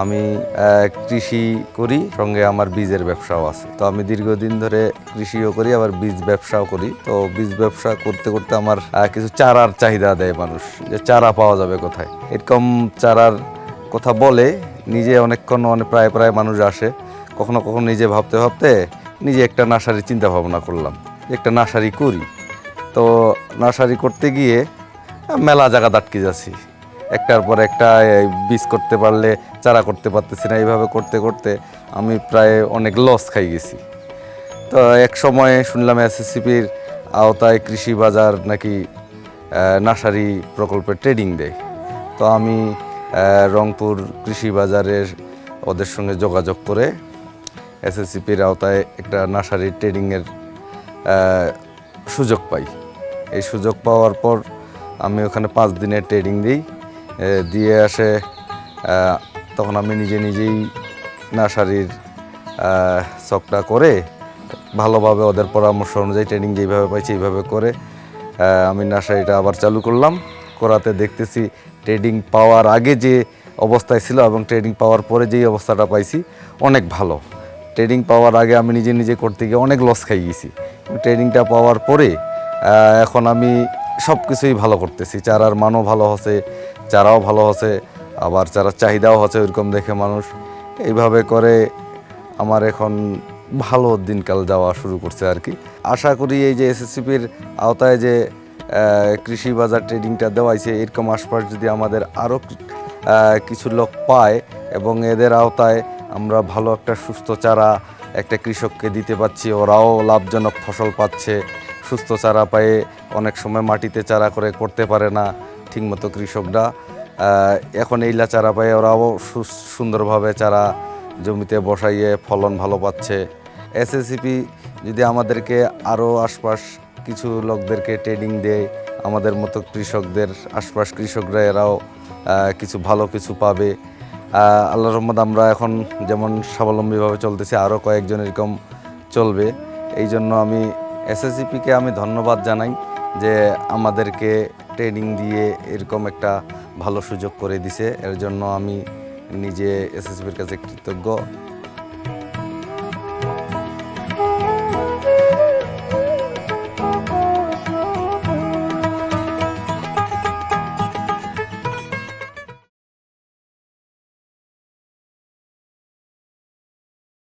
আমি কৃষি করি, সঙ্গে আমার বীজের ব্যবসাও আছে। তো আমি দীর্ঘদিন ধরে কৃষিও করি, আবার বীজ ব্যবসাও করি। তো বীজ ব্যবসা করতে করতে আমার কিছু চারার চাহিদা দেয় মানুষ, যে চারা পাওয়া যাবে কোথায়, এরকম চারার কথা বলে নিজে অনেকক্ষণ প্রায় মানুষ আসে। কখনো কখনো নিজে ভাবতে ভাবতে নিজে একটা নার্সারি চিন্তা ভাবনা করলাম, একটা নার্সারি করি। তো নার্সারি করতে গিয়ে মেলা জায়গা আটকে যাচ্ছি, একটার পর একটা বীজ করতে পারলে চারা করতে পারতেছি না। এইভাবে করতে করতে আমি প্রায় অনেক লস খাই গেছি। তো এক সময় শুনলাম এসএসসিপির আওতায় কৃষি বাজার নাকি নার্সারি প্রকল্পে ট্রেডিং দেয়। তো আমি রংপুর কৃষি বাজারের ওদের সঙ্গে যোগাযোগ করে এসএসসিপির আওতায় একটা নার্সারি ট্রেডিংয়ের সুযোগ পাই। এই সুযোগ পাওয়ার পর আমি ওখানে 5 দিনের ট্রেডিং দিয়ে আসে। তখন আমি নিজেই নার্সারির শখটা করে ভালোভাবে ওদের পরামর্শ অনুযায়ী ট্রেনিং যেইভাবে পাইছি এইভাবে করে আমি নার্সারিটা আবার চালু করলাম। করাতে দেখতেছি ট্রেডিং পাওয়ার আগে যে অবস্থায় ছিল এবং ট্রেডিং পাওয়ার পরে যেই অবস্থাটা পাইছি অনেক ভালো। ট্রেডিং পাওয়ার আগে আমি নিজে করতে গিয়ে অনেক লস খাই গেছি। ট্রেডিংটা পাওয়ার পরে এখন আমি সব কিছুই ভালো করতেছি। চারার মানও ভালো হচ্ছে, চারাও ভালো হচ্ছে, আবার চারার চাহিদাও হচ্ছে ওইরকম দেখে মানুষ। এইভাবে করে আমার এখন ভালো দিনকাল যাওয়া শুরু করছে আর কি। আশা করি এই যে এসএসসিপির আওতায় যে কৃষি বাজার ট্রেডিংটা দেওয়াইছে, এরকম আশপাশ যদি আমাদের আরও কিছু লোক পায় এবং এদের আওতায় আমরা ভালো একটা সুস্থ চারা একটা কৃষককে দিতে পারছি, ওরাও লাভজনক ফসল পাচ্ছে। সুস্থ চারা পায়ে অনেক সময় মাটিতে চারা করতে পারে না ঠিকমতো কৃষকরা, এখন এইলা চারা পায়ে ওরাও সুন্দরভাবে চারা জমিতে বসাইয়ে ফলন ভালো পাচ্ছে। এসএসসিপি যদি আমাদেরকে আরও আশপাশ কিছু লোকদেরকে ট্রেনিং দেয়, আমাদের মতো কৃষকদের আশপাশ কৃষকরা এরাও ভালো কিছু পাবে। আল্লাহর রহমত আমরা এখন যেমন স্বাবলম্বীভাবে চলতেছি, আরও কয়েকজন এরকম চলবে। এই জন্য আমি এসএসসিপিকে আমি ধন্যবাদ জানাই যে আমাদেরকে ট্রেনিং দিয়ে এরকম একটা ভালো সুযোগ করে দিছে। এর জন্য আমি নিজে এসএসসিপির কাছে কৃতজ্ঞ।